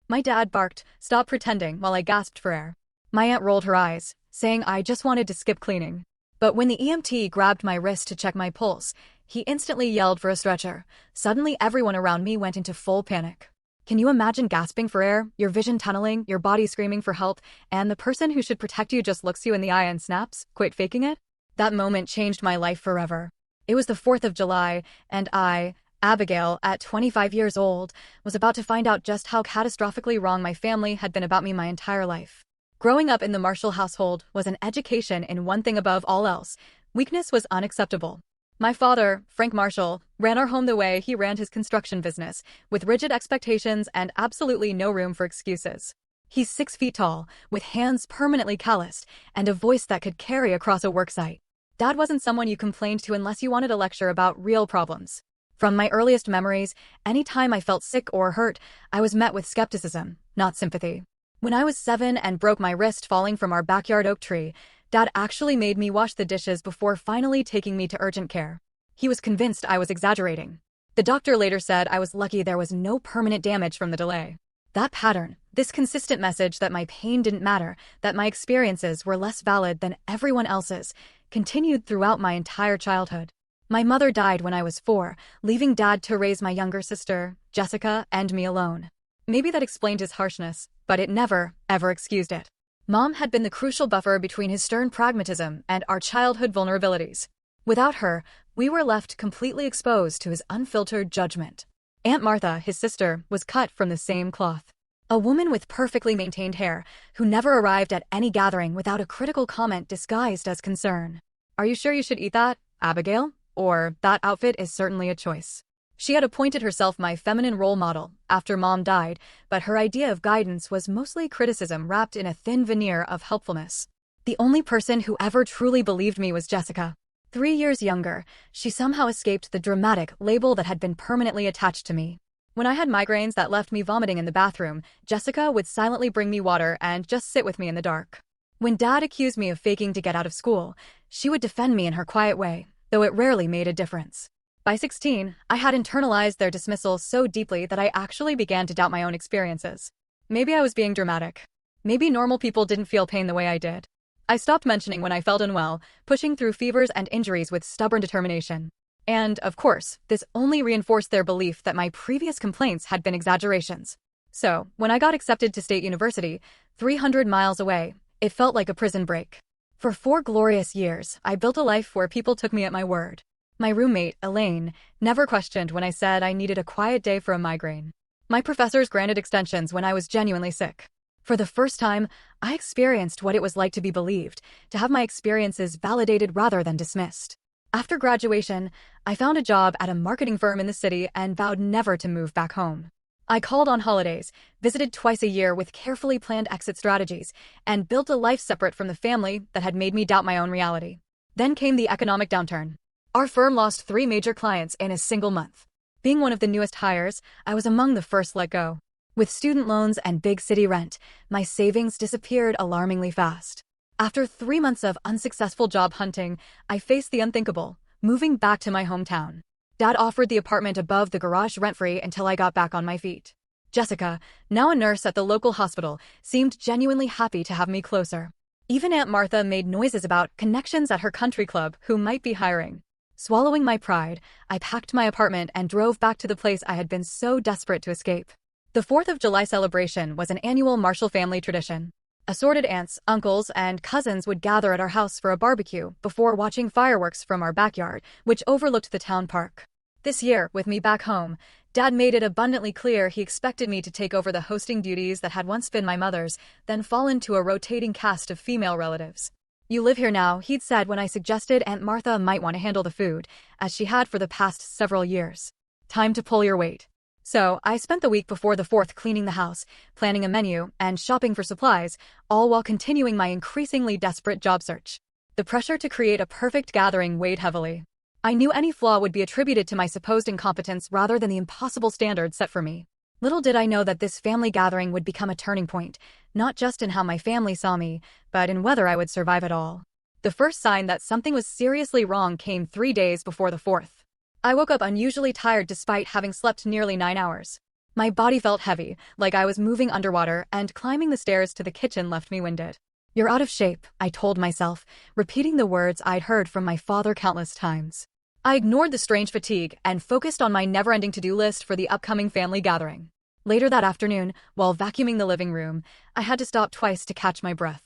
My dad barked, "Stop pretending," while I gasped for air. My aunt rolled her eyes, saying I just wanted to skip cleaning. But when the EMT grabbed my wrist to check my pulse, he instantly yelled for a stretcher. Suddenly, everyone around me went into full panic. Can you imagine gasping for air, your vision tunneling, your body screaming for help, and the person who should protect you just looks you in the eye and snaps, "Quit faking it"? That moment changed my life forever. It was the 4th of July, and I, Abigail, at 25 years old, was about to find out just how catastrophically wrong my family had been about me my entire life. Growing up in the Marshall household was an education in one thing above all else: weakness was unacceptable. My father, Frank Marshall, ran our home the way he ran his construction business, with rigid expectations and absolutely no room for excuses. He's 6 feet tall, with hands permanently calloused, and a voice that could carry across a worksite. Dad wasn't someone you complained to unless you wanted a lecture about real problems. From my earliest memories, any time I felt sick or hurt, I was met with skepticism, not sympathy. When I was 7 and broke my wrist falling from our backyard oak tree, Dad actually made me wash the dishes before finally taking me to urgent care. He was convinced I was exaggerating. The doctor later said I was lucky there was no permanent damage from the delay. That pattern, this consistent message that my pain didn't matter, that my experiences were less valid than everyone else's, continued throughout my entire childhood. My mother died when I was 4, leaving Dad to raise my younger sister, Jessica, and me alone. Maybe that explained his harshness, but it never, ever excused it. Mom had been the crucial buffer between his stern pragmatism and our childhood vulnerabilities. Without her, we were left completely exposed to his unfiltered judgment. Aunt Martha, his sister, was cut from the same cloth. A woman with perfectly maintained hair, who never arrived at any gathering without a critical comment disguised as concern. "Are you sure you should eat that, Abigail?" Or, "That outfit is certainly a choice." She had appointed herself my feminine role model after Mom died, but her idea of guidance was mostly criticism wrapped in a thin veneer of helpfulness. The only person who ever truly believed me was Jessica. 3 years younger, she somehow escaped the dramatic label that had been permanently attached to me. When I had migraines that left me vomiting in the bathroom, Jessica would silently bring me water and just sit with me in the dark. When Dad accused me of faking to get out of school, she would defend me in her quiet way, though it rarely made a difference. By 16, I had internalized their dismissal so deeply that I actually began to doubt my own experiences. Maybe I was being dramatic. Maybe normal people didn't feel pain the way I did. I stopped mentioning when I felt unwell, pushing through fevers and injuries with stubborn determination. And, of course, this only reinforced their belief that my previous complaints had been exaggerations. So, when I got accepted to State University, 300 miles away, it felt like a prison break. For 4 glorious years, I built a life where people took me at my word. My roommate, Elaine, never questioned when I said I needed a quiet day for a migraine. My professors granted extensions when I was genuinely sick. For the first time, I experienced what it was like to be believed, to have my experiences validated rather than dismissed. After graduation, I found a job at a marketing firm in the city and vowed never to move back home. I called on holidays, visited twice a year with carefully planned exit strategies, and built a life separate from the family that had made me doubt my own reality. Then came the economic downturn. Our firm lost 3 major clients in a single month. Being one of the newest hires, I was among the first let go. With student loans and big city rent, my savings disappeared alarmingly fast. After 3 months of unsuccessful job hunting, I faced the unthinkable, moving back to my hometown. Dad offered the apartment above the garage rent-free until I got back on my feet. Jessica, now a nurse at the local hospital, seemed genuinely happy to have me closer. Even Aunt Martha made noises about connections at her country club who might be hiring. Swallowing my pride, I packed my apartment and drove back to the place I had been so desperate to escape. The 4th of July celebration was an annual Marshall family tradition. Assorted aunts, uncles, and cousins would gather at our house for a barbecue before watching fireworks from our backyard, which overlooked the town park. This year, with me back home, Dad made it abundantly clear he expected me to take over the hosting duties that had once been my mother's, then fall into a rotating cast of female relatives. "You live here now," he'd said when I suggested Aunt Martha might want to handle the food, as she had for the past several years. "Time to pull your weight." So, I spent the week before the 4th cleaning the house, planning a menu, and shopping for supplies, all while continuing my increasingly desperate job search. The pressure to create a perfect gathering weighed heavily. I knew any flaw would be attributed to my supposed incompetence rather than the impossible standards set for me. Little did I know that this family gathering would become a turning point, not just in how my family saw me, but in whether I would survive it all. The first sign that something was seriously wrong came 3 days before the 4th. I woke up unusually tired despite having slept nearly 9 hours. My body felt heavy, like I was moving underwater, and climbing the stairs to the kitchen left me winded. "You're out of shape," I told myself, repeating the words I'd heard from my father countless times. I ignored the strange fatigue and focused on my never-ending to-do list for the upcoming family gathering. Later that afternoon, while vacuuming the living room, I had to stop twice to catch my breath.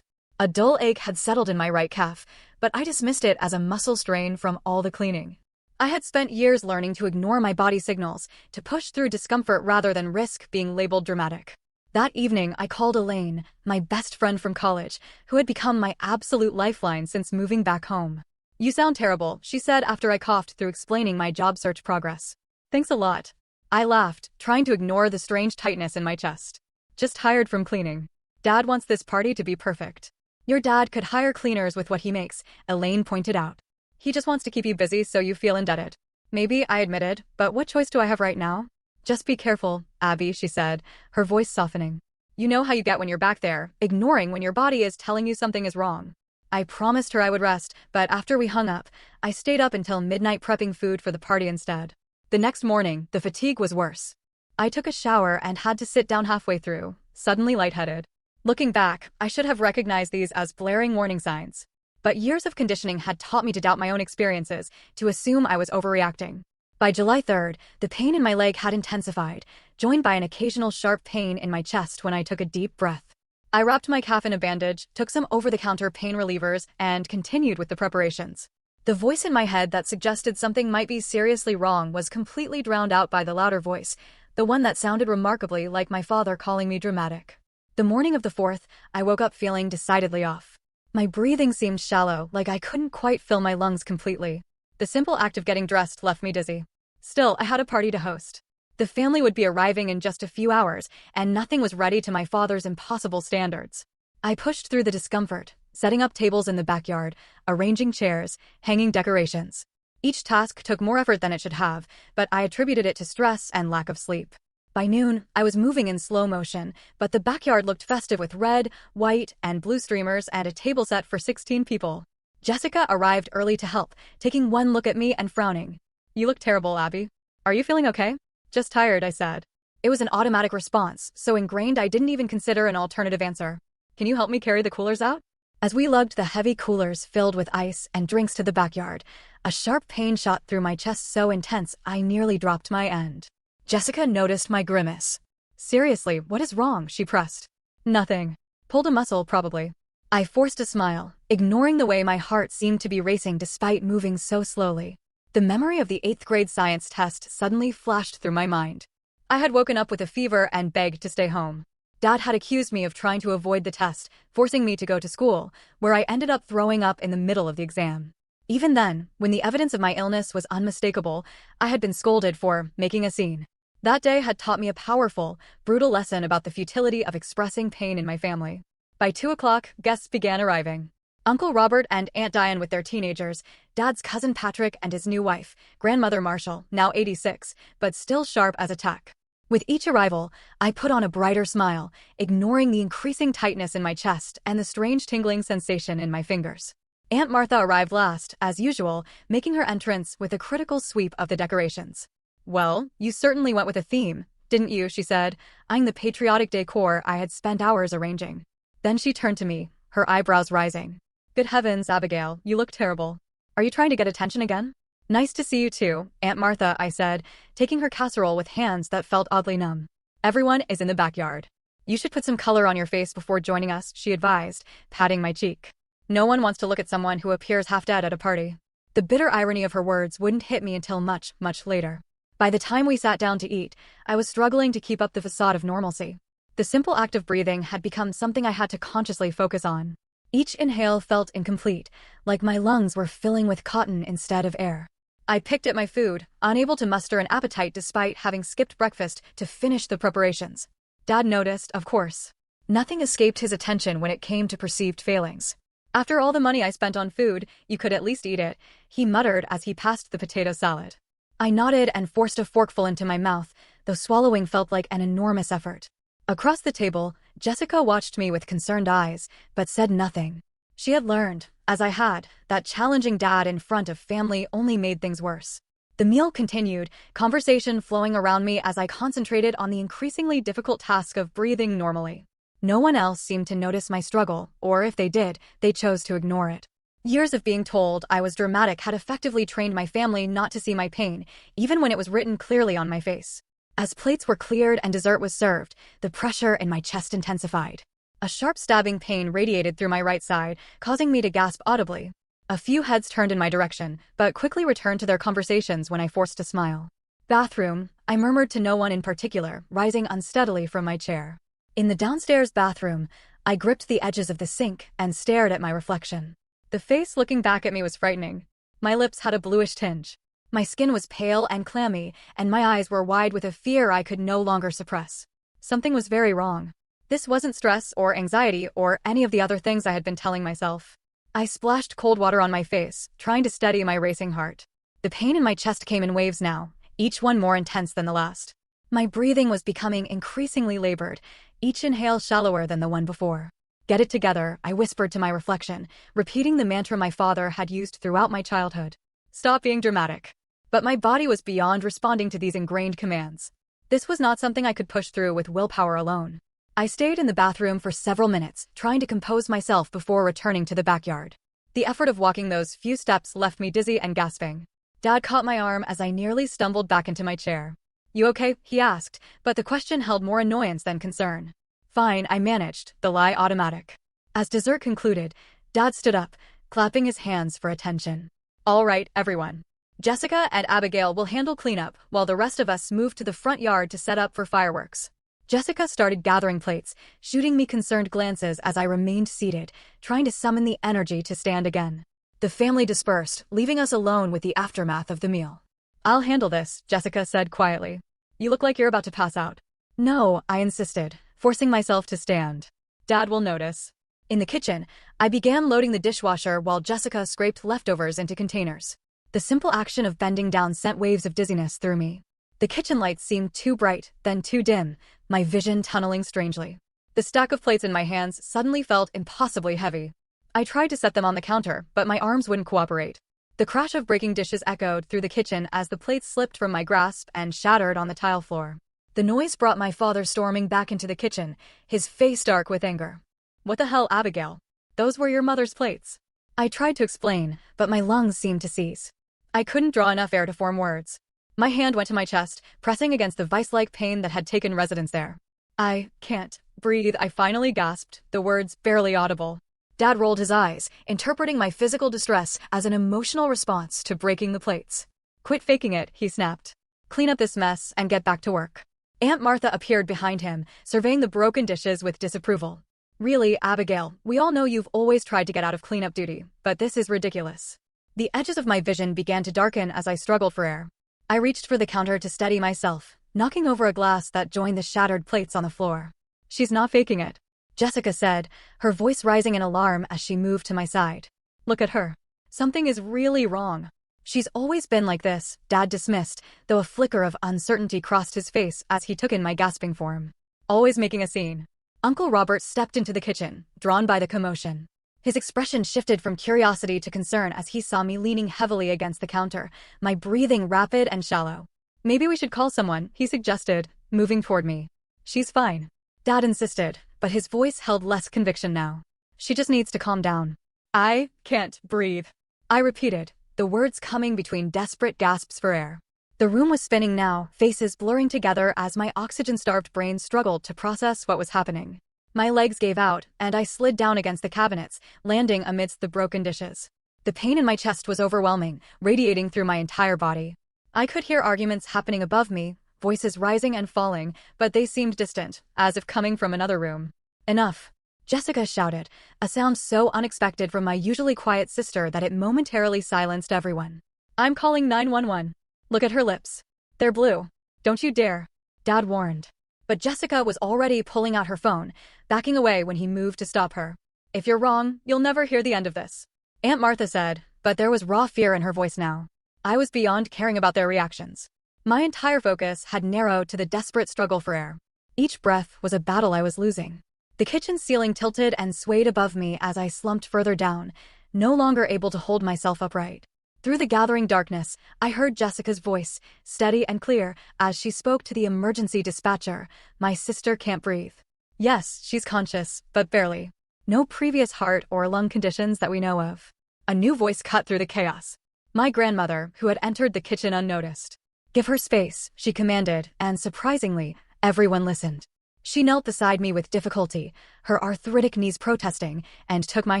A dull ache had settled in my right calf, but I dismissed it as a muscle strain from all the cleaning. I had spent years learning to ignore my body's signals, to push through discomfort rather than risk being labeled dramatic. That evening, I called Elaine, my best friend from college, who had become my absolute lifeline since moving back home. "You sound terrible," she said after I coughed through explaining my job search progress. "Thanks a lot." I laughed, trying to ignore the strange tightness in my chest. "Just tired from cleaning. Dad wants this party to be perfect." "Your dad could hire cleaners with what he makes," Elaine pointed out. "He just wants to keep you busy so you feel indebted." "Maybe," I admitted, "but what choice do I have right now?" "Just be careful, Abby," she said, her voice softening. "You know how you get when you're back there, ignoring when your body is telling you something is wrong." I promised her I would rest, but after we hung up, I stayed up until midnight prepping food for the party instead. The next morning, the fatigue was worse. I took a shower and had to sit down halfway through, suddenly lightheaded. Looking back, I should have recognized these as blaring warning signs. But years of conditioning had taught me to doubt my own experiences, to assume I was overreacting. By July 3rd, the pain in my leg had intensified, joined by an occasional sharp pain in my chest when I took a deep breath. I wrapped my calf in a bandage, took some over-the-counter pain relievers, and continued with the preparations. The voice in my head that suggested something might be seriously wrong was completely drowned out by the louder voice, the one that sounded remarkably like my father calling me dramatic. The morning of the 4th, I woke up feeling decidedly off. My breathing seemed shallow, like I couldn't quite fill my lungs completely. The simple act of getting dressed left me dizzy. Still, I had a party to host. The family would be arriving in just a few hours, and nothing was ready to my father's impossible standards. I pushed through the discomfort, setting up tables in the backyard, arranging chairs, hanging decorations. Each task took more effort than it should have, but I attributed it to stress and lack of sleep. By noon, I was moving in slow motion, but the backyard looked festive with red, white, and blue streamers and a table set for 16 people. Jessica arrived early to help, taking one look at me and frowning. "You look terrible, Abby. Are you feeling okay?" "Just tired," I said. It was an automatic response, so ingrained I didn't even consider an alternative answer. "Can you help me carry the coolers out?" As we lugged the heavy coolers filled with ice and drinks to the backyard, a sharp pain shot through my chest so intense I nearly dropped my end. Jessica noticed my grimace. "Seriously, what is wrong?" she pressed. "Nothing. Pulled a muscle, probably." I forced a smile, ignoring the way my heart seemed to be racing despite moving so slowly. The memory of the 8th grade science test suddenly flashed through my mind. I had woken up with a fever and begged to stay home. Dad had accused me of trying to avoid the test, forcing me to go to school, where I ended up throwing up in the middle of the exam. Even then, when the evidence of my illness was unmistakable, I had been scolded for making a scene. That day had taught me a powerful, brutal lesson about the futility of expressing pain in my family. By 2 o'clock, guests began arriving. Uncle Robert and Aunt Diane with their teenagers, Dad's cousin Patrick and his new wife, Grandmother Marshall, now 86, but still sharp as a tack. With each arrival, I put on a brighter smile, ignoring the increasing tightness in my chest and the strange tingling sensation in my fingers. Aunt Martha arrived last, as usual, making her entrance with a critical sweep of the decorations. "Well, you certainly went with a theme, didn't you?" she said, eyeing the patriotic decor I had spent hours arranging. Then she turned to me, her eyebrows rising. "Good heavens, Abigail, you look terrible. Are you trying to get attention again?" "Nice to see you too, Aunt Martha," I said, taking her casserole with hands that felt oddly numb. "Everyone is in the backyard. You should put some color on your face before joining us," she advised, patting my cheek. "No one wants to look at someone who appears half dead at a party." The bitter irony of her words wouldn't hit me until much, much later. By the time we sat down to eat, I was struggling to keep up the facade of normalcy. The simple act of breathing had become something I had to consciously focus on. Each inhale felt incomplete, like my lungs were filling with cotton instead of air. I picked at my food, unable to muster an appetite despite having skipped breakfast to finish the preparations. Dad noticed, of course. Nothing escaped his attention when it came to perceived failings. "After all the money I spent on food, you could at least eat it," he muttered as he passed the potato salad. I nodded and forced a forkful into my mouth, though swallowing felt like an enormous effort. Across the table, Jessica watched me with concerned eyes, but said nothing. She had learned, as I had, that challenging Dad in front of family only made things worse. The The meal continued, conversation flowing around me as I concentrated on the increasingly difficult task of breathing normally. No one else seemed to notice my struggle, or if they did, they chose to ignore it. Years of being told I was dramatic had effectively trained my family not to see my pain, even when it was written clearly on my face. As plates were cleared and dessert was served, the pressure in my chest intensified. A sharp stabbing pain radiated through my right side, causing me to gasp audibly. A few heads turned in my direction, but quickly returned to their conversations when I forced a smile. Bathroom, I murmured to no one in particular, rising unsteadily from my chair. In the downstairs bathroom, I gripped the edges of the sink and stared at my reflection. The face looking back at me was frightening. My lips had a bluish tinge. My skin was pale and clammy, and my eyes were wide with a fear I could no longer suppress. Something was very wrong. This wasn't stress or anxiety or any of the other things I had been telling myself. I splashed cold water on my face, trying to steady my racing heart. The pain in my chest came in waves now, each one more intense than the last. My breathing was becoming increasingly labored, each inhale shallower than the one before. Get it together, I whispered to my reflection, repeating the mantra my father had used throughout my childhood. Stop being dramatic. But my body was beyond responding to these ingrained commands. This was not something I could push through with willpower alone. I stayed in the bathroom for several minutes, trying to compose myself before returning to the backyard. The effort of walking those few steps left me dizzy and gasping. Dad caught my arm as I nearly stumbled back into my chair. "You okay?" he asked, but the question held more annoyance than concern. "Fine," I managed, the lie automatic. As dessert concluded, Dad stood up, clapping his hands for attention. "All right, everyone. Jessica and Abigail will handle cleanup while the rest of us move to the front yard to set up for fireworks." Jessica started gathering plates, shooting me concerned glances as I remained seated, trying to summon the energy to stand again. The family dispersed, leaving us alone with the aftermath of the meal. "I'll handle this," Jessica said quietly. "You look like you're about to pass out." "No," I insisted, forcing myself to stand. "Dad will notice." In the kitchen, I began loading the dishwasher while Jessica scraped leftovers into containers. The simple action of bending down sent waves of dizziness through me. The kitchen lights seemed too bright, then too dim, my vision tunneling strangely. The stack of plates in my hands suddenly felt impossibly heavy. I tried to set them on the counter, but my arms wouldn't cooperate. The crash of breaking dishes echoed through the kitchen as the plates slipped from my grasp and shattered on the tile floor. The noise brought my father storming back into the kitchen, his face dark with anger. "What the hell, Abigail? Those were your mother's plates." I tried to explain, but my lungs seemed to seize. I couldn't draw enough air to form words. My hand went to my chest, pressing against the vice-like pain that had taken residence there. "I can't breathe," I finally gasped, the words barely audible. Dad rolled his eyes, interpreting my physical distress as an emotional response to breaking the plates. "Quit faking it," he snapped. "Clean up this mess and get back to work." Aunt Martha appeared behind him, surveying the broken dishes with disapproval. "Really, Abigail, we all know you've always tried to get out of cleanup duty, but this is ridiculous." The edges of my vision began to darken as I struggled for air. I reached for the counter to steady myself, knocking over a glass that joined the shattered plates on the floor. "She's not faking it," Jessica said, her voice rising in alarm as she moved to my side. "Look at her. Something is really wrong." "She's always been like this," Dad dismissed, though a flicker of uncertainty crossed his face as he took in my gasping form. "Always making a scene." Uncle Robert stepped into the kitchen, drawn by the commotion. His expression shifted from curiosity to concern as he saw me leaning heavily against the counter, my breathing rapid and shallow. "Maybe we should call someone," he suggested, moving toward me. "She's fine," Dad insisted, but his voice held less conviction now. "She just needs to calm down." "I can't breathe," I repeated, the words coming between desperate gasps for air. The room was spinning now, faces blurring together as my oxygen-starved brain struggled to process what was happening. My legs gave out, and I slid down against the cabinets, landing amidst the broken dishes. The pain in my chest was overwhelming, radiating through my entire body. I could hear arguments happening above me, voices rising and falling, but they seemed distant, as if coming from another room. "Enough," Jessica shouted, a sound so unexpected from my usually quiet sister that it momentarily silenced everyone. "I'm calling 911. Look at her lips. They're blue. Don't you dare," Dad warned. But Jessica was already pulling out her phone, backing away when he moved to stop her. "If you're wrong, you'll never hear the end of this," Aunt Martha said, but there was raw fear in her voice now. I was beyond caring about their reactions. My entire focus had narrowed to the desperate struggle for air. Each breath was a battle I was losing. The kitchen ceiling tilted and swayed above me as I slumped further down, no longer able to hold myself upright. Through the gathering darkness, I heard Jessica's voice, steady and clear, as she spoke to the emergency dispatcher. My sister can't breathe. Yes, she's conscious, but barely. No previous heart or lung conditions that we know of. A new voice cut through the chaos. My grandmother, who had entered the kitchen unnoticed. Give her space, she commanded, and surprisingly, everyone listened. She knelt beside me with difficulty, her arthritic knees protesting, and took my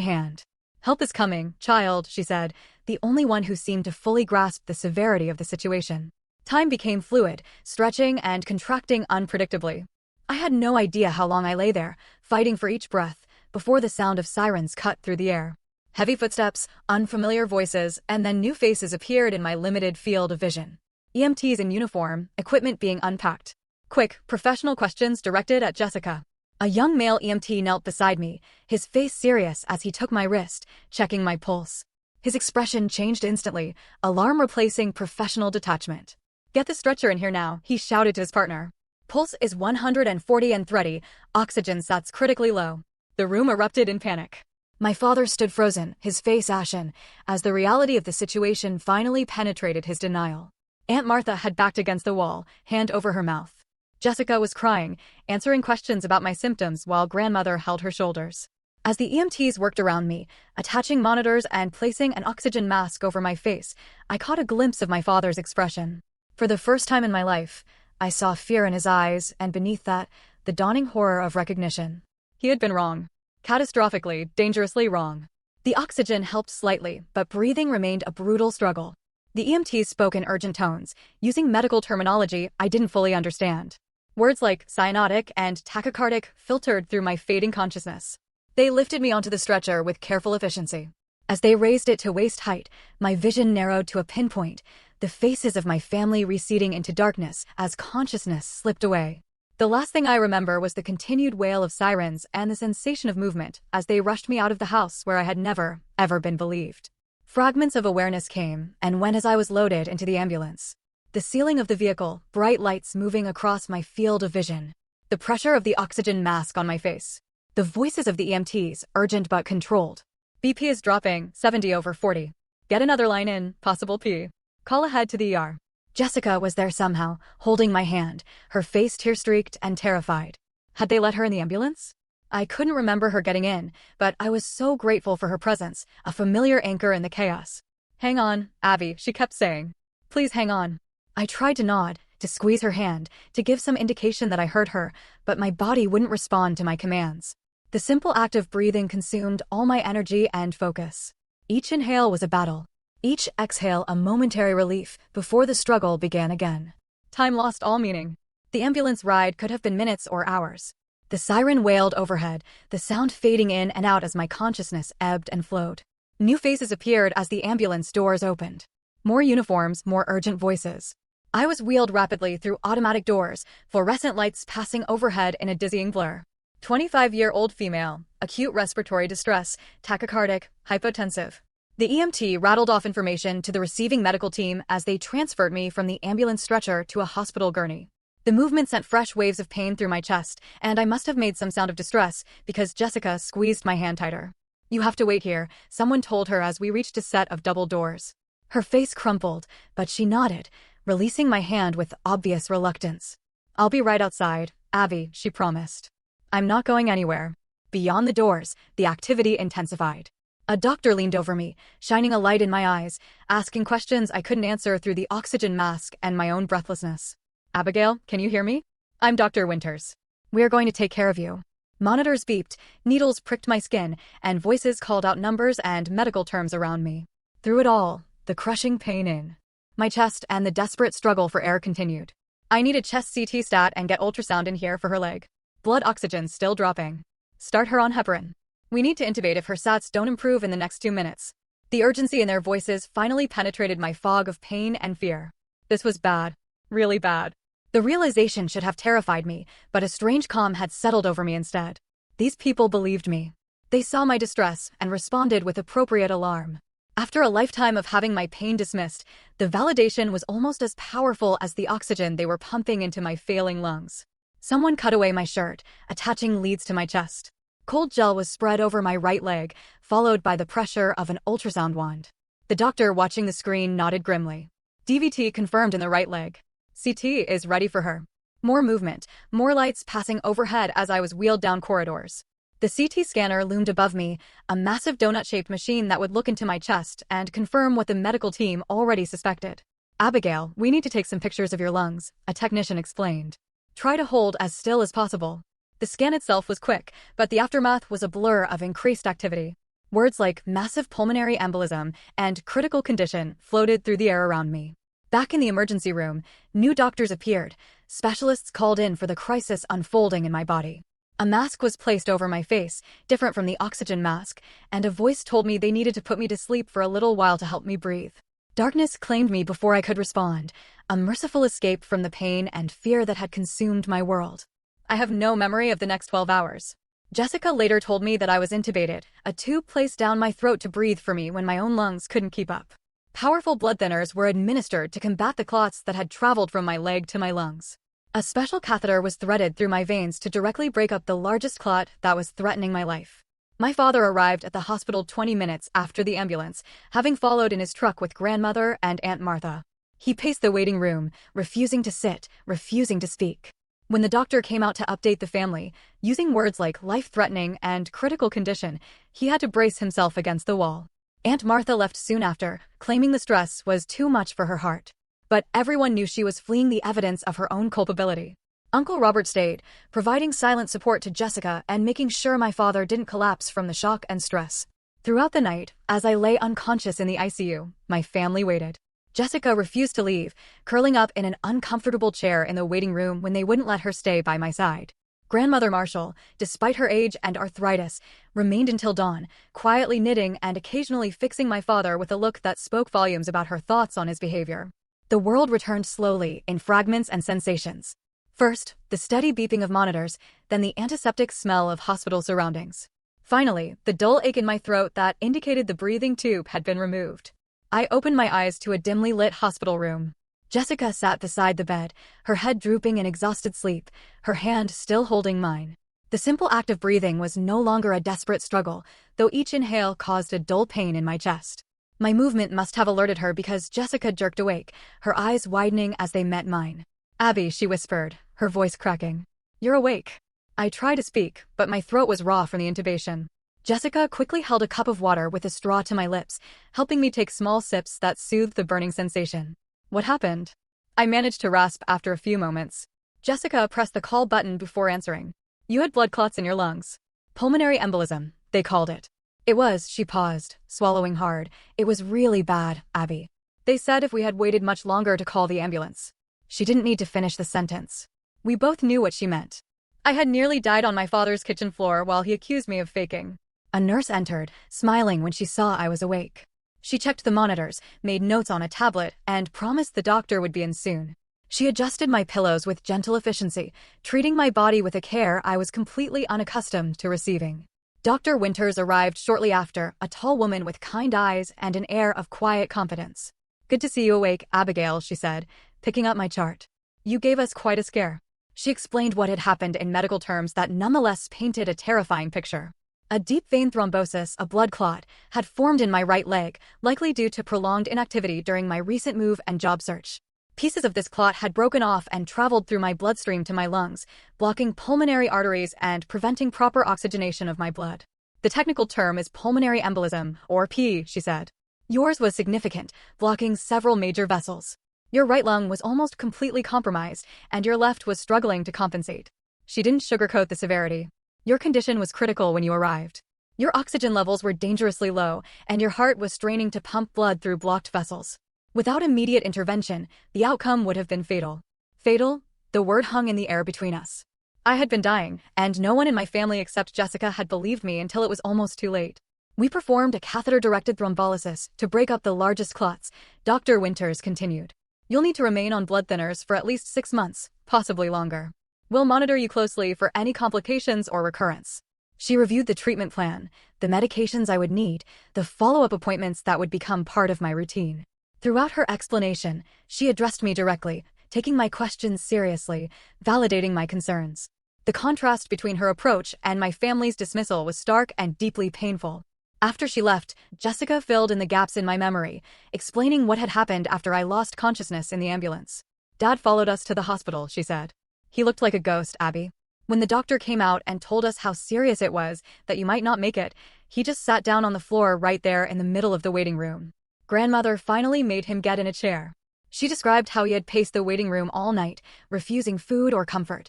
hand. Help is coming, child, she said, the only one who seemed to fully grasp the severity of the situation. Time became fluid, stretching and contracting unpredictably. I had no idea how long I lay there, fighting for each breath, before the sound of sirens cut through the air. Heavy footsteps, unfamiliar voices, and then new faces appeared in my limited field of vision. EMTs in uniform, equipment being unpacked. Quick, professional questions directed at Jessica. A young male EMT knelt beside me, his face serious as he took my wrist, checking my pulse. His expression changed instantly, alarm replacing professional detachment. Get the stretcher in here now, he shouted to his partner. Pulse is 140 and thready, oxygen sats critically low. The room erupted in panic. My father stood frozen, his face ashen, as the reality of the situation finally penetrated his denial. Aunt Martha had backed against the wall, hand over her mouth. Jessica was crying, answering questions about my symptoms while grandmother held her shoulders. As the EMTs worked around me, attaching monitors and placing an oxygen mask over my face, I caught a glimpse of my father's expression. For the first time in my life, I saw fear in his eyes, and beneath that, the dawning horror of recognition. He had been wrong. Catastrophically, dangerously wrong. The oxygen helped slightly, but breathing remained a brutal struggle. The EMTs spoke in urgent tones, using medical terminology I didn't fully understand. Words like cyanotic and tachycardic filtered through my fading consciousness. They lifted me onto the stretcher with careful efficiency. As they raised it to waist height, my vision narrowed to a pinpoint, the faces of my family receding into darkness as consciousness slipped away. The last thing I remember was the continued wail of sirens and the sensation of movement as they rushed me out of the house where I had never, ever been believed. Fragments of awareness came and went as I was loaded into the ambulance. The ceiling of the vehicle, bright lights moving across my field of vision. The pressure of the oxygen mask on my face. The voices of the EMTs, urgent but controlled. BP is dropping, 70/40. Get another line in, possible P. Call ahead to the ER. Jessica was there somehow, holding my hand, her face tear-streaked and terrified. Had they let her in the ambulance? I couldn't remember her getting in, but I was so grateful for her presence, a familiar anchor in the chaos. Hang on, Abby, she kept saying. Please hang on. I tried to nod, to squeeze her hand, to give some indication that I heard her, but my body wouldn't respond to my commands. The simple act of breathing consumed all my energy and focus. Each inhale was a battle. Each exhale a momentary relief before the struggle began again. Time lost all meaning. The ambulance ride could have been minutes or hours. The siren wailed overhead, the sound fading in and out as my consciousness ebbed and flowed. New faces appeared as the ambulance doors opened. More uniforms, more urgent voices. I was wheeled rapidly through automatic doors, fluorescent lights passing overhead in a dizzying blur. 25-year-old female, acute respiratory distress, tachycardic, hypotensive. The EMT rattled off information to the receiving medical team as they transferred me from the ambulance stretcher to a hospital gurney. The movement sent fresh waves of pain through my chest, and I must have made some sound of distress because Jessica squeezed my hand tighter. You have to wait here, someone told her as we reached a set of double doors. Her face crumpled, but she nodded, releasing my hand with obvious reluctance. I'll be right outside, Abby, she promised. I'm not going anywhere. Beyond the doors, the activity intensified. A doctor leaned over me, shining a light in my eyes, asking questions I couldn't answer through the oxygen mask and my own breathlessness. Abigail, can you hear me? I'm Dr. Winters. We're going to take care of you. Monitors beeped, needles pricked my skin, and voices called out numbers and medical terms around me. Through it all, the crushing pain in my chest and the desperate struggle for air continued. I need a chest CT stat and get ultrasound in here for her leg. Blood oxygen still dropping. Start her on heparin. We need to intubate if her sats don't improve in the next 2 minutes. The urgency in their voices finally penetrated my fog of pain and fear. This was bad. Really bad. The realization should have terrified me, but a strange calm had settled over me instead. These people believed me. They saw my distress and responded with appropriate alarm. After a lifetime of having my pain dismissed, the validation was almost as powerful as the oxygen they were pumping into my failing lungs. Someone cut away my shirt, attaching leads to my chest. Cold gel was spread over my right leg, followed by the pressure of an ultrasound wand. The doctor watching the screen nodded grimly. DVT confirmed in the right leg. CT is ready for her. More movement, more lights passing overhead as I was wheeled down corridors. The CT scanner loomed above me, a massive donut-shaped machine that would look into my chest and confirm what the medical team already suspected. Abigail, we need to take some pictures of your lungs, a technician explained. Try to hold as still as possible. The scan itself was quick, but the aftermath was a blur of increased activity. Words like massive pulmonary embolism and critical condition floated through the air around me. Back in the emergency room, new doctors appeared, specialists called in for the crisis unfolding in my body. A mask was placed over my face, different from the oxygen mask, and a voice told me they needed to put me to sleep for a little while to help me breathe. Darkness claimed me before I could respond, a merciful escape from the pain and fear that had consumed my world. I have no memory of the next 12 hours. Jessica later told me that I was intubated, a tube placed down my throat to breathe for me when my own lungs couldn't keep up. Powerful blood thinners were administered to combat the clots that had traveled from my leg to my lungs. A special catheter was threaded through my veins to directly break up the largest clot that was threatening my life. My father arrived at the hospital 20 minutes after the ambulance, having followed in his truck with grandmother and Aunt Martha. He paced the waiting room, refusing to sit, refusing to speak. When the doctor came out to update the family, using words like life-threatening and critical condition, he had to brace himself against the wall. Aunt Martha left soon after, claiming the stress was too much for her heart. But everyone knew she was fleeing the evidence of her own culpability. Uncle Robert stayed, providing silent support to Jessica and making sure my father didn't collapse from the shock and stress. Throughout the night, as I lay unconscious in the ICU, my family waited. Jessica refused to leave, curling up in an uncomfortable chair in the waiting room when they wouldn't let her stay by my side. Grandmother Marshall, despite her age and arthritis, remained until dawn, quietly knitting and occasionally fixing my father with a look that spoke volumes about her thoughts on his behavior. The world returned slowly, in fragments and sensations. First, the steady beeping of monitors, then the antiseptic smell of hospital surroundings. Finally, the dull ache in my throat that indicated the breathing tube had been removed. I opened my eyes to a dimly lit hospital room. Jessica sat beside the bed, her head drooping in exhausted sleep, her hand still holding mine. The simple act of breathing was no longer a desperate struggle, though each inhale caused a dull pain in my chest. My movement must have alerted her because Jessica jerked awake, her eyes widening as they met mine. "Abby," she whispered, her voice cracking. "You're awake." I tried to speak, but my throat was raw from the intubation. Jessica quickly held a cup of water with a straw to my lips, helping me take small sips that soothed the burning sensation. "What happened?" I managed to rasp after a few moments. Jessica pressed the call button before answering. "You had blood clots in your lungs. Pulmonary embolism, they called it." "It was," she paused, swallowing hard. "It was really bad, Abby. They said if we had waited much longer to call the ambulance." She didn't need to finish the sentence. We both knew what she meant. I had nearly died on my father's kitchen floor while he accused me of faking. A nurse entered, smiling when she saw I was awake. She checked the monitors, made notes on a tablet, and promised the doctor would be in soon. She adjusted my pillows with gentle efficiency, treating my body with a care I was completely unaccustomed to receiving. Dr. Winters arrived shortly after, a tall woman with kind eyes and an air of quiet confidence. "Good to see you awake, Abigail," she said, picking up my chart. "You gave us quite a scare." She explained what had happened in medical terms that nonetheless painted a terrifying picture. A deep vein thrombosis, a blood clot, had formed in my right leg, likely due to prolonged inactivity during my recent move and job search. Pieces of this clot had broken off and traveled through my bloodstream to my lungs, blocking pulmonary arteries and preventing proper oxygenation of my blood. "The technical term is pulmonary embolism, or PE," she said. "Yours was significant, blocking several major vessels. Your right lung was almost completely compromised, and your left was struggling to compensate." She didn't sugarcoat the severity. "Your condition was critical when you arrived. Your oxygen levels were dangerously low, and your heart was straining to pump blood through blocked vessels. Without immediate intervention, the outcome would have been fatal." Fatal? The word hung in the air between us. I had been dying, and no one in my family except Jessica had believed me until it was almost too late. "We performed a catheter-directed thrombolysis to break up the largest clots," Dr. Winters continued. "You'll need to remain on blood thinners for at least 6 months, possibly longer. We'll monitor you closely for any complications or recurrence." She reviewed the treatment plan, the medications I would need, the follow-up appointments that would become part of my routine. Throughout her explanation, she addressed me directly, taking my questions seriously, validating my concerns. The contrast between her approach and my family's dismissal was stark and deeply painful. After she left, Jessica filled in the gaps in my memory, explaining what had happened after I lost consciousness in the ambulance. Dad followed us to the hospital, she said. He looked like a ghost, Abby. When the doctor came out and told us how serious it was, that you might not make it, he just sat down on the floor right there in the middle of the waiting room. Grandmother finally made him get in a chair. She described how he had paced the waiting room all night, refusing food or comfort,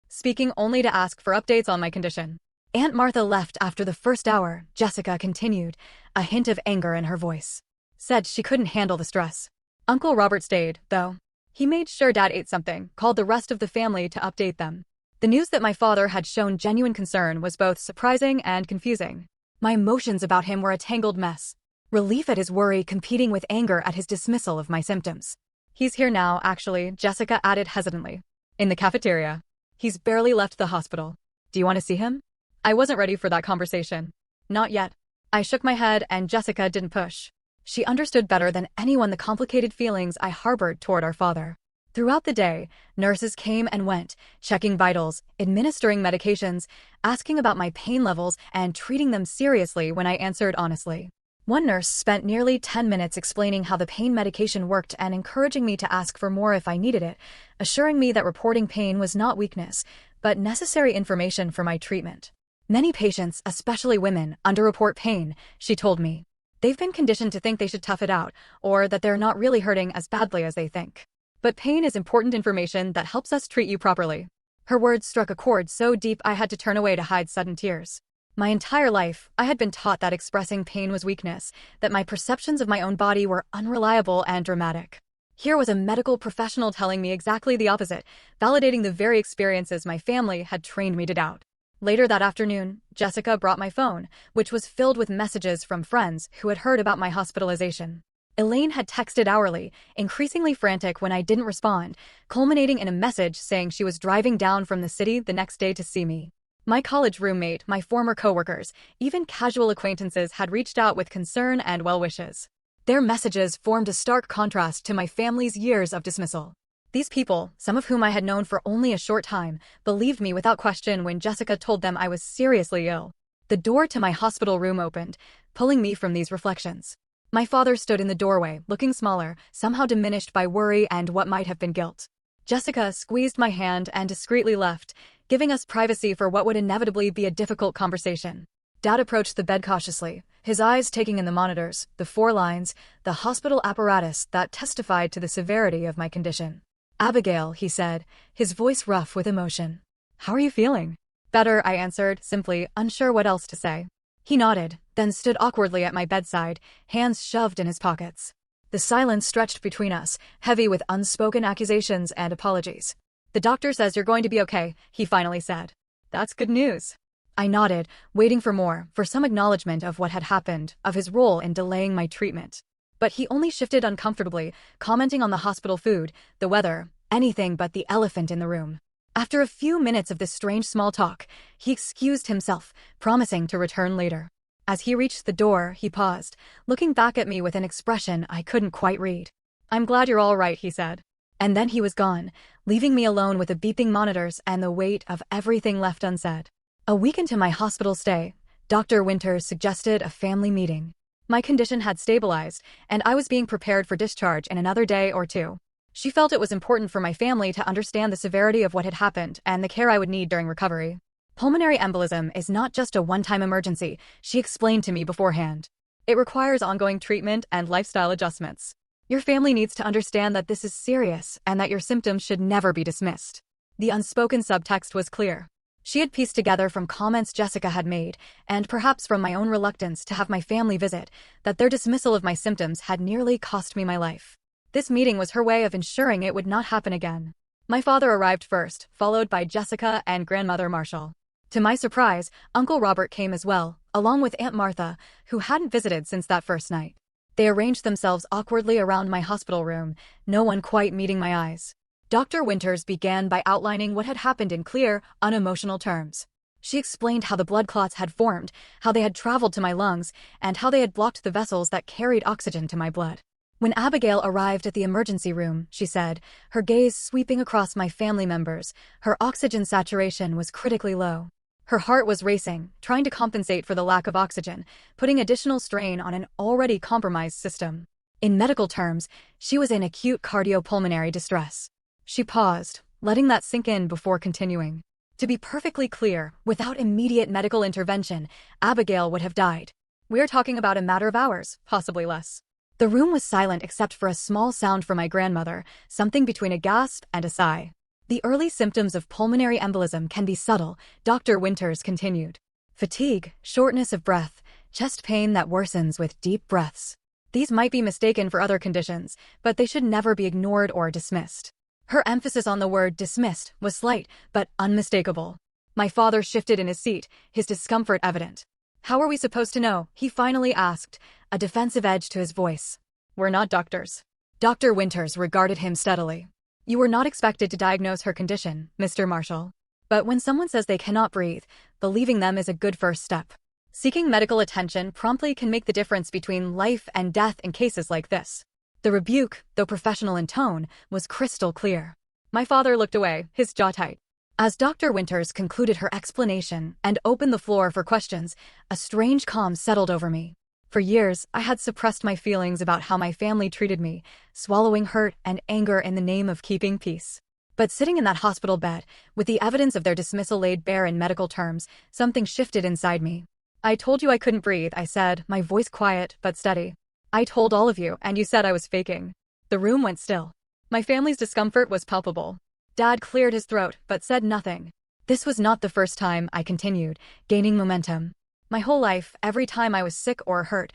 speaking only to ask for updates on my condition. Aunt Martha left after the first hour, Jessica continued, a hint of anger in her voice. Said she couldn't handle the stress. Uncle Robert stayed, though. He made sure Dad ate something, called the rest of the family to update them. The news that my father had shown genuine concern was both surprising and confusing. My emotions about him were a tangled mess. Relief at his worry competing with anger at his dismissal of my symptoms. He's here now, actually, Jessica added hesitantly. In the cafeteria. He's barely left the hospital. Do you want to see him? I wasn't ready for that conversation. Not yet. I shook my head and Jessica didn't push. She understood better than anyone the complicated feelings I harbored toward our father. Throughout the day, nurses came and went, checking vitals, administering medications, asking about my pain levels, and treating them seriously when I answered honestly. One nurse spent nearly 10 minutes explaining how the pain medication worked and encouraging me to ask for more if I needed it, assuring me that reporting pain was not weakness, but necessary information for my treatment. Many patients, especially women, underreport pain, she told me. They've been conditioned to think they should tough it out, or that they're not really hurting as badly as they think. But pain is important information that helps us treat you properly. Her words struck a chord so deep I had to turn away to hide sudden tears. My entire life, I had been taught that expressing pain was weakness, that my perceptions of my own body were unreliable and dramatic. Here was a medical professional telling me exactly the opposite, validating the very experiences my family had trained me to doubt. Later that afternoon, Jessica brought my phone, which was filled with messages from friends who had heard about my hospitalization. Elaine had texted hourly, increasingly frantic when I didn't respond, culminating in a message saying she was driving down from the city the next day to see me. My college roommate, my former coworkers, even casual acquaintances had reached out with concern and well wishes. Their messages formed a stark contrast to my family's years of dismissal. These people, some of whom I had known for only a short time, believed me without question when Jessica told them I was seriously ill. The door to my hospital room opened, pulling me from these reflections. My father stood in the doorway, looking smaller, somehow diminished by worry and what might have been guilt. Jessica squeezed my hand and discreetly left, giving us privacy for what would inevitably be a difficult conversation. Dad approached the bed cautiously, his eyes taking in the monitors, the 4 lines, the hospital apparatus that testified to the severity of my condition. Abigail, he said, his voice rough with emotion. How are you feeling? Better, I answered, simply, unsure what else to say. He nodded, then stood awkwardly at my bedside, hands shoved in his pockets. The silence stretched between us, heavy with unspoken accusations and apologies. The doctor says you're going to be okay, he finally said. That's good news. I nodded, waiting for more, for some acknowledgement of what had happened, of his role in delaying my treatment. But he only shifted uncomfortably, commenting on the hospital food, the weather, anything but the elephant in the room. After a few minutes of this strange small talk, he excused himself, promising to return later. As he reached the door, he paused, looking back at me with an expression I couldn't quite read. I'm glad you're all right, he said. And then he was gone, leaving me alone with the beeping monitors and the weight of everything left unsaid. A week into my hospital stay, Dr. Winters suggested a family meeting. My condition had stabilized, and I was being prepared for discharge in another day or 2. She felt it was important for my family to understand the severity of what had happened and the care I would need during recovery. Pulmonary embolism is not just a one-time emergency, she explained to me beforehand. It requires ongoing treatment and lifestyle adjustments. Your family needs to understand that this is serious and that your symptoms should never be dismissed. The unspoken subtext was clear. She had pieced together from comments Jessica had made, and perhaps from my own reluctance to have my family visit, that their dismissal of my symptoms had nearly cost me my life. This meeting was her way of ensuring it would not happen again. My father arrived first, followed by Jessica and grandmother Marshall. To my surprise, Uncle Robert came as well, along with Aunt Martha, who hadn't visited since that first night. They arranged themselves awkwardly around my hospital room, no one quite meeting my eyes. Dr. Winters began by outlining what had happened in clear, unemotional terms. She explained how the blood clots had formed, how they had traveled to my lungs, and how they had blocked the vessels that carried oxygen to my blood. When Abigail arrived at the emergency room, she said, her gaze sweeping across my family members, her oxygen saturation was critically low. Her heart was racing, trying to compensate for the lack of oxygen, putting additional strain on an already compromised system. In medical terms, she was in acute cardiopulmonary distress. She paused, letting that sink in before continuing. To be perfectly clear, without immediate medical intervention, Abigail would have died. We're talking about a matter of hours, possibly less. The room was silent except for a small sound from my grandmother, something between a gasp and a sigh. The early symptoms of pulmonary embolism can be subtle, Dr. Winters continued. Fatigue, shortness of breath, chest pain that worsens with deep breaths. These might be mistaken for other conditions, but they should never be ignored or dismissed. Her emphasis on the word dismissed was slight, but unmistakable. My father shifted in his seat, his discomfort evident. How are we supposed to know? He finally asked, a defensive edge to his voice. We're not doctors. Dr. Winters regarded him steadily. You were not expected to diagnose her condition, Mr. Marshall. But when someone says they cannot breathe, believing them is a good first step. Seeking medical attention promptly can make the difference between life and death in cases like this. The rebuke, though professional in tone, was crystal clear. My father looked away, his jaw tight. As Dr. Winters concluded her explanation and opened the floor for questions, a strange calm settled over me. For years, I had suppressed my feelings about how my family treated me, swallowing hurt and anger in the name of keeping peace. But sitting in that hospital bed, with the evidence of their dismissal laid bare in medical terms, something shifted inside me. I told you I couldn't breathe, I said, my voice quiet but steady. I told all of you, and you said I was faking. The room went still. My family's discomfort was palpable. Dad cleared his throat, but said nothing. This was not the first time, I continued, gaining momentum. My whole life, every time I was sick or hurt.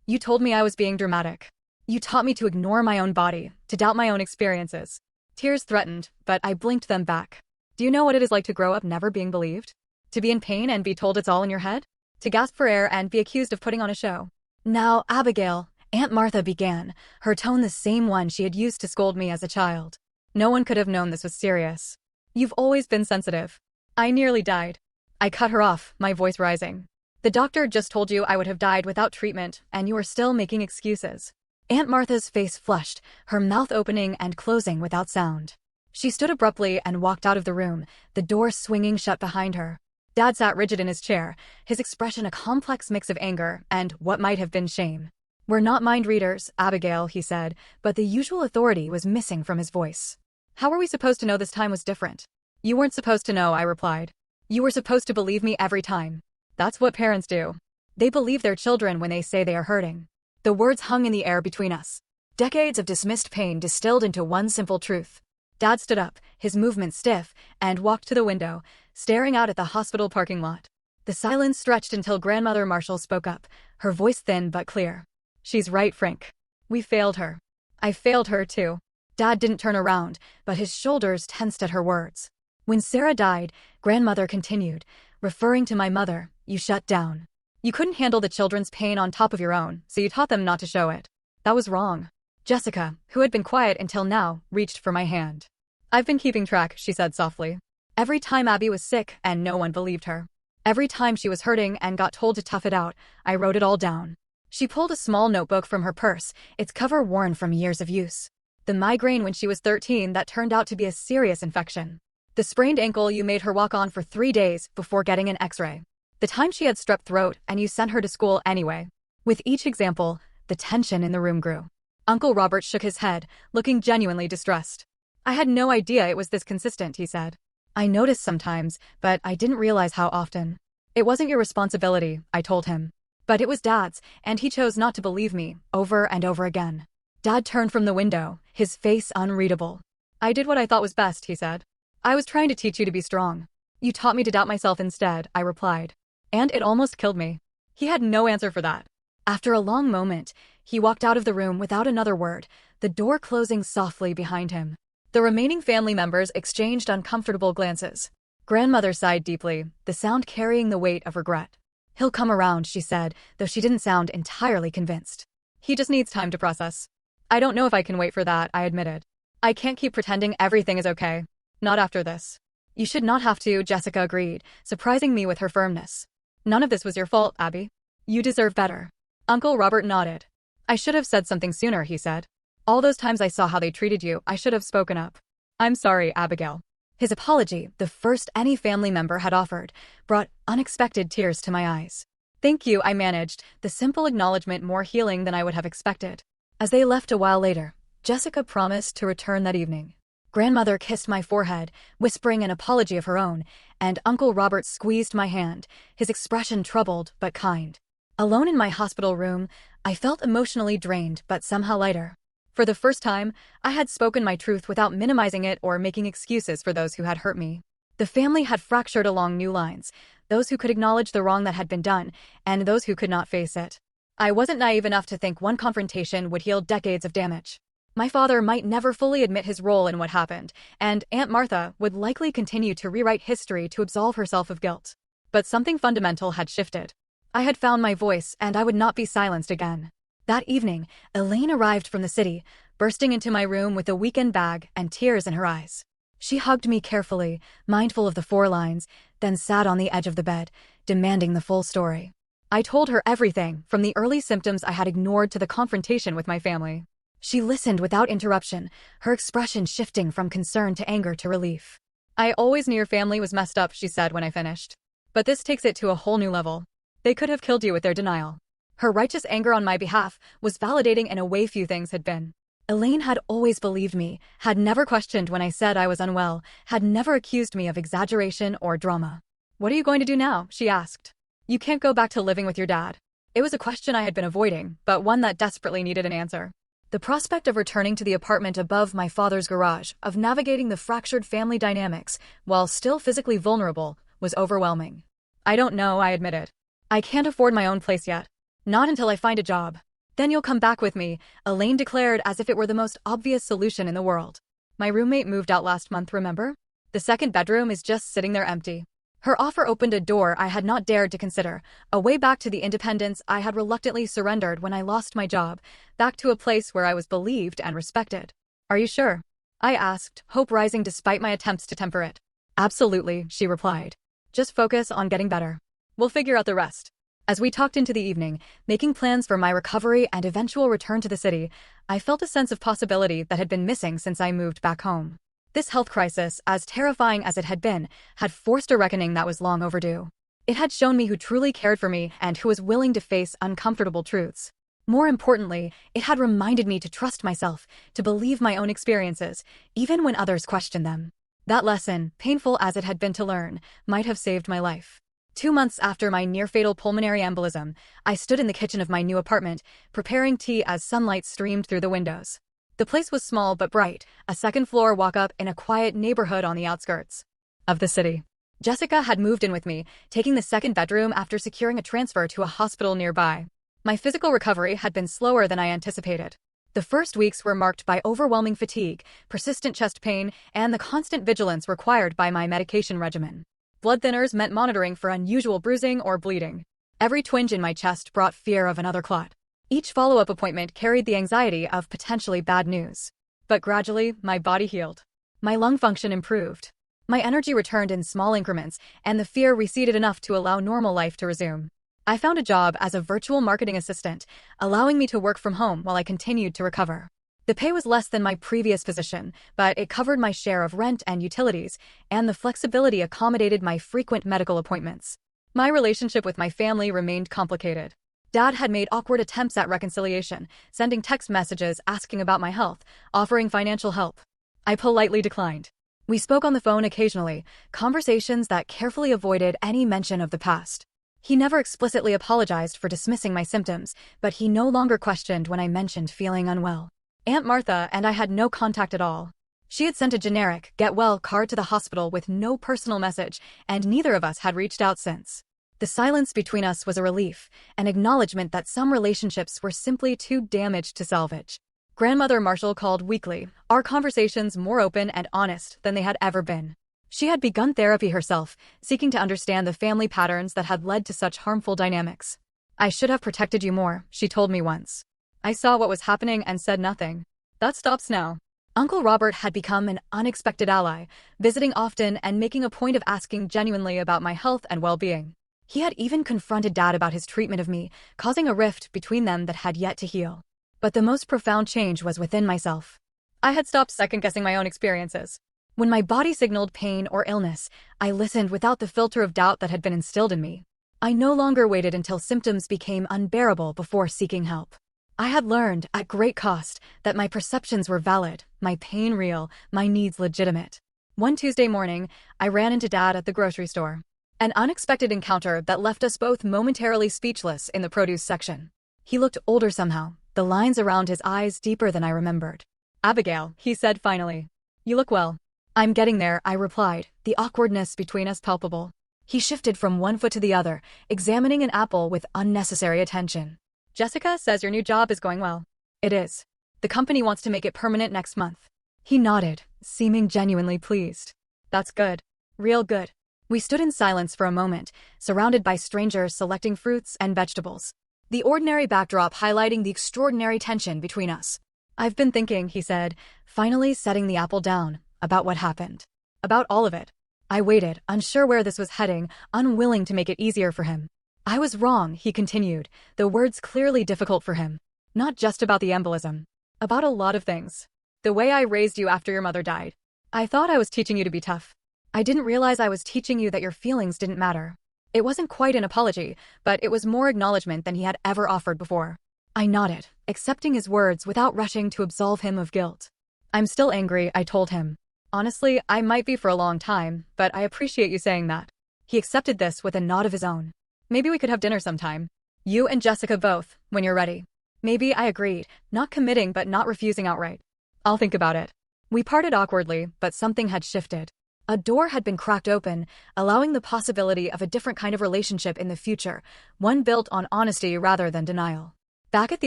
You told me I was being dramatic. You taught me to ignore my own body, to doubt my own experiences. Tears threatened, but I blinked them back. Do you know what it is like to grow up never being believed? To be in pain and be told it's all in your head? To gasp for air and be accused of putting on a show? Now, Abigail, Aunt Martha began, her tone the same one she had used to scold me as a child. No one could have known this was serious. You've always been sensitive. I nearly died. I cut her off, my voice rising. The doctor just told you I would have died without treatment, and you are still making excuses. Aunt Martha's face flushed, her mouth opening and closing without sound. She stood abruptly and walked out of the room, the door swinging shut behind her. Dad sat rigid in his chair, his expression a complex mix of anger and what might have been shame. We're not mind readers, Abigail, he said, but the usual authority was missing from his voice. How were we supposed to know this time was different? You weren't supposed to know, I replied. You were supposed to believe me every time. That's what parents do. They believe their children when they say they are hurting. The words hung in the air between us. Decades of dismissed pain distilled into one simple truth. Dad stood up, his movement stiff, and walked to the window, staring out at the hospital parking lot. The silence stretched until Grandmother Marshall spoke up, her voice thin but clear. She's right, Frank. We failed her. I failed her too. Dad didn't turn around, but his shoulders tensed at her words. When Sarah died, Grandmother continued, referring to my mother, you shut down. You couldn't handle the children's pain on top of your own, so you taught them not to show it. That was wrong. Jessica, who had been quiet until now, reached for my hand. I've been keeping track, she said softly. Every time Abby was sick and no one believed her. Every time she was hurting and got told to tough it out, I wrote it all down. She pulled a small notebook from her purse, its cover worn from years of use. The migraine when she was 13 that turned out to be a serious infection. The sprained ankle you made her walk on for 3 days before getting an x-ray. The time she had strep throat and you sent her to school anyway. With each example, the tension in the room grew. Uncle Robert shook his head, looking genuinely distressed. I had no idea it was this consistent, he said. I noticed sometimes, but I didn't realize how often. It wasn't your responsibility, I told him. But it was Dad's, and he chose not to believe me, over and over again. Dad turned from the window, his face unreadable. I did what I thought was best, he said. I was trying to teach you to be strong. You taught me to doubt myself instead, I replied. And it almost killed me. He had no answer for that. After a long moment, he walked out of the room without another word, the door closing softly behind him. The remaining family members exchanged uncomfortable glances. Grandmother sighed deeply, the sound carrying the weight of regret. He'll come around, she said, though she didn't sound entirely convinced. He just needs time to process. I don't know if I can wait for that, I admitted. I can't keep pretending everything is okay. Not after this. You should not have to, Jessica agreed, surprising me with her firmness. None of this was your fault, Abby. You deserve better. Uncle Robert nodded. I should have said something sooner, he said. All those times I saw how they treated you, I should have spoken up. I'm sorry, Abigail. His apology, the first any family member had offered, brought unexpected tears to my eyes. "Thank you," I managed, the simple acknowledgement more healing than I would have expected. As they left a while later, Jessica promised to return that evening. Grandmother kissed my forehead, whispering an apology of her own, and Uncle Robert squeezed my hand, his expression troubled but kind. Alone in my hospital room, I felt emotionally drained but somehow lighter. For the first time, I had spoken my truth without minimizing it or making excuses for those who had hurt me. The family had fractured along new lines, those who could acknowledge the wrong that had been done, and those who could not face it. I wasn't naive enough to think one confrontation would heal decades of damage. My father might never fully admit his role in what happened, and Aunt Martha would likely continue to rewrite history to absolve herself of guilt. But something fundamental had shifted. I had found my voice, and I would not be silenced again. That evening, Elaine arrived from the city, bursting into my room with a weekend bag and tears in her eyes. She hugged me carefully, mindful of the 4 lines, then sat on the edge of the bed, demanding the full story. I told her everything, from the early symptoms I had ignored to the confrontation with my family. She listened without interruption, her expression shifting from concern to anger to relief. "I always knew your family was messed up," she said when I finished. "But this takes it to a whole new level. They could have killed you with their denial." Her righteous anger on my behalf was validating in a way few things had been. Elaine had always believed me, had never questioned when I said I was unwell, had never accused me of exaggeration or drama. "What are you going to do now?" she asked. "You can't go back to living with your dad." It was a question I had been avoiding, but one that desperately needed an answer. The prospect of returning to the apartment above my father's garage, of navigating the fractured family dynamics, while still physically vulnerable, was overwhelming. "I don't know," I admitted. "I can't afford my own place yet. Not until I find a job." "Then you'll come back with me," Elaine declared as if it were the most obvious solution in the world. "My roommate moved out last month, remember? The second bedroom is just sitting there empty." Her offer opened a door I had not dared to consider, a way back to the independence I had reluctantly surrendered when I lost my job, back to a place where I was believed and respected. "Are you sure?" I asked, hope rising despite my attempts to temper it. "Absolutely," she replied. "Just focus on getting better. We'll figure out the rest." As we talked into the evening, making plans for my recovery and eventual return to the city, I felt a sense of possibility that had been missing since I moved back home. This health crisis, as terrifying as it had been, had forced a reckoning that was long overdue. It had shown me who truly cared for me and who was willing to face uncomfortable truths. More importantly, it had reminded me to trust myself, to believe my own experiences, even when others questioned them. That lesson, painful as it had been to learn, might have saved my life. 2 months after my near-fatal pulmonary embolism, I stood in the kitchen of my new apartment, preparing tea as sunlight streamed through the windows. The place was small but bright, a second-floor walk-up in a quiet neighborhood on the outskirts of the city. Jessica had moved in with me, taking the second bedroom after securing a transfer to a hospital nearby. My physical recovery had been slower than I anticipated. The first weeks were marked by overwhelming fatigue, persistent chest pain, and the constant vigilance required by my medication regimen. Blood thinners meant monitoring for unusual bruising or bleeding. Every twinge in my chest brought fear of another clot. Each follow-up appointment carried the anxiety of potentially bad news. But gradually, my body healed. My lung function improved. My energy returned in small increments, and the fear receded enough to allow normal life to resume. I found a job as a virtual marketing assistant, allowing me to work from home while I continued to recover. The pay was less than my previous position, but it covered my share of rent and utilities, and the flexibility accommodated my frequent medical appointments. My relationship with my family remained complicated. Dad had made awkward attempts at reconciliation, sending text messages asking about my health, offering financial help. I politely declined. We spoke on the phone occasionally, conversations that carefully avoided any mention of the past. He never explicitly apologized for dismissing my symptoms, but he no longer questioned when I mentioned feeling unwell. Aunt Martha and I had no contact at all. She had sent a generic get well card to the hospital with no personal message, and neither of us had reached out since. The silence between us was a relief, an acknowledgement that some relationships were simply too damaged to salvage. Grandmother Marshall called weekly, our conversations more open and honest than they had ever been. She had begun therapy herself, seeking to understand the family patterns that had led to such harmful dynamics. "I should have protected you more," she told me once. I saw what was happening and said nothing. That stops now. Uncle Robert had become an unexpected ally, visiting often and making a point of asking genuinely about my health and well-being. He had even confronted Dad about his treatment of me, causing a rift between them that had yet to heal. But the most profound change was within myself. I had stopped second-guessing my own experiences. When my body signaled pain or illness, I listened without the filter of doubt that had been instilled in me. I no longer waited until symptoms became unbearable before seeking help. I had learned, at great cost, that my perceptions were valid, my pain real, my needs legitimate. One Tuesday morning, I ran into Dad at the grocery store. An unexpected encounter that left us both momentarily speechless in the produce section. He looked older somehow, the lines around his eyes deeper than I remembered. "Abigail," he said finally. "You look well." "I'm getting there," I replied, the awkwardness between us palpable. He shifted from one foot to the other, examining an apple with unnecessary attention. "Jessica says your new job is going well." "It is. The company wants to make it permanent next month." He nodded, seeming genuinely pleased. "That's good. Real good." We stood in silence for a moment, surrounded by strangers selecting fruits and vegetables. The ordinary backdrop highlighting the extraordinary tension between us. "I've been thinking," he said, finally setting the apple down, "about what happened. About all of it." I waited, unsure where this was heading, unwilling to make it easier for him. "I was wrong," he continued, the words clearly difficult for him. "Not just about the embolism. About a lot of things. The way I raised you after your mother died. I thought I was teaching you to be tough. I didn't realize I was teaching you that your feelings didn't matter." It wasn't quite an apology, but it was more acknowledgement than he had ever offered before. I nodded, accepting his words without rushing to absolve him of guilt. "I'm still angry," I told him. "Honestly, I might be for a long time, but I appreciate you saying that." He accepted this with a nod of his own. "Maybe we could have dinner sometime. You and Jessica both, when you're ready." "Maybe," I agreed, not committing but not refusing outright. "I'll think about it." We parted awkwardly, but something had shifted. A door had been cracked open, allowing the possibility of a different kind of relationship in the future, one built on honesty rather than denial. Back at the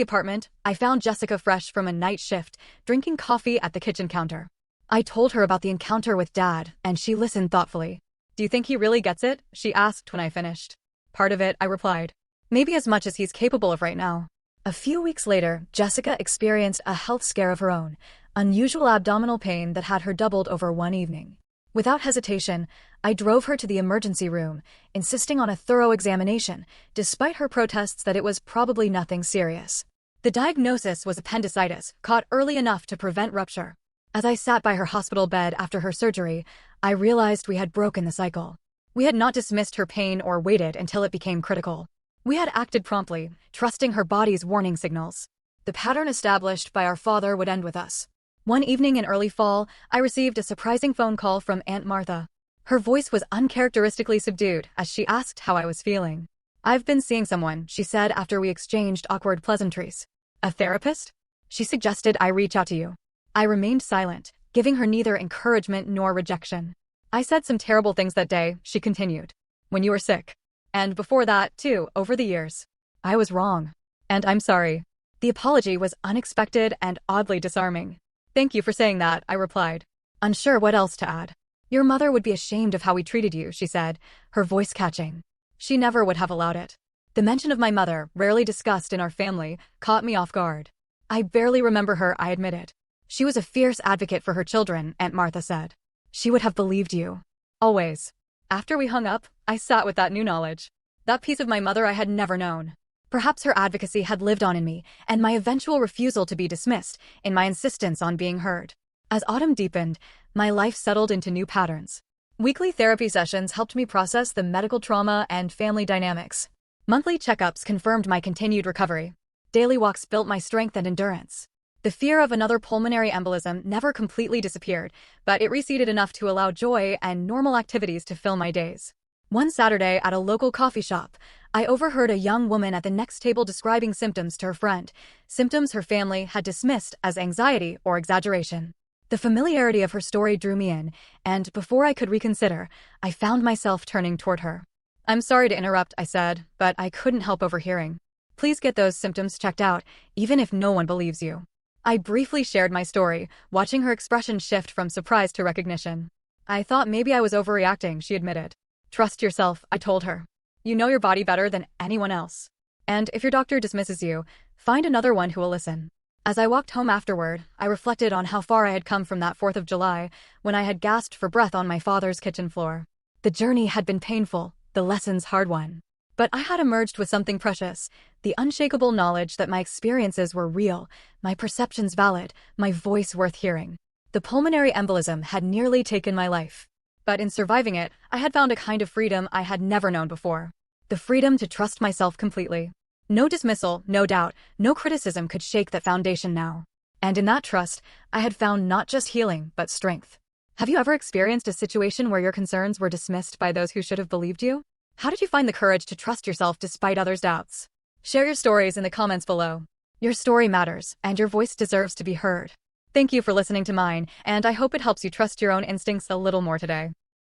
apartment, I found Jessica fresh from a night shift, drinking coffee at the kitchen counter. I told her about the encounter with Dad, and she listened thoughtfully. "Do you think he really gets it?" she asked when I finished. "Part of it," I replied. "Maybe as much as he's capable of right now." A few weeks later, Jessica experienced a health scare of her own, unusual abdominal pain that had her doubled over one evening. Without hesitation, I drove her to the emergency room, insisting on a thorough examination, despite her protests that it was probably nothing serious. The diagnosis was appendicitis, caught early enough to prevent rupture. As I sat by her hospital bed after her surgery, I realized we had broken the cycle. We had not dismissed her pain or waited until it became critical. We had acted promptly, trusting her body's warning signals. The pattern established by our father would end with us. One evening in early fall, I received a surprising phone call from Aunt Martha. Her voice was uncharacteristically subdued as she asked how I was feeling. "I've been seeing someone," she said after we exchanged awkward pleasantries. "A therapist?" She suggested I reach out to you. I remained silent, giving her neither encouragement nor rejection. "I said some terrible things that day," she continued. "When you were sick. And before that, too, over the years. I was wrong. And I'm sorry." The apology was unexpected and oddly disarming. "Thank you for saying that," I replied, unsure what else to add. "Your mother would be ashamed of how we treated you," she said, her voice catching. She never would have allowed it. The mention of my mother, rarely discussed in our family, caught me off guard. "I barely remember her," I admitted. "She was a fierce advocate for her children," Aunt Martha said. "She would have believed you. Always." After we hung up, I sat with that new knowledge. That piece of my mother I had never known. Perhaps her advocacy had lived on in me, and my eventual refusal to be dismissed, in my insistence on being heard. As autumn deepened, my life settled into new patterns. Weekly therapy sessions helped me process the medical trauma and family dynamics. Monthly checkups confirmed my continued recovery. Daily walks built my strength and endurance. The fear of another pulmonary embolism never completely disappeared, but it receded enough to allow joy and normal activities to fill my days. One Saturday at a local coffee shop, I overheard a young woman at the next table describing symptoms to her friend, symptoms her family had dismissed as anxiety or exaggeration. The familiarity of her story drew me in, and before I could reconsider, I found myself turning toward her. "I'm sorry to interrupt," I said, but I couldn't help overhearing. "Please get those symptoms checked out, even if no one believes you." I briefly shared my story, watching her expression shift from surprise to recognition. "I thought maybe I was overreacting," she admitted. "Trust yourself," I told her. "You know your body better than anyone else. And if your doctor dismisses you, find another one who will listen." As I walked home afterward, I reflected on how far I had come from that 4th of July, when I had gasped for breath on my father's kitchen floor. The journey had been painful, the lessons hard-won. But I had emerged with something precious, the unshakable knowledge that my experiences were real, my perceptions valid, my voice worth hearing. The pulmonary embolism had nearly taken my life. But in surviving it, I had found a kind of freedom I had never known before. The freedom to trust myself completely. No dismissal, no doubt, no criticism could shake that foundation now. And in that trust, I had found not just healing, but strength. Have you ever experienced a situation where your concerns were dismissed by those who should have believed you? How did you find the courage to trust yourself despite others' doubts? Share your stories in the comments below. Your story matters, and your voice deserves to be heard. Thank you for listening to mine, and I hope it helps you trust your own instincts a little more today.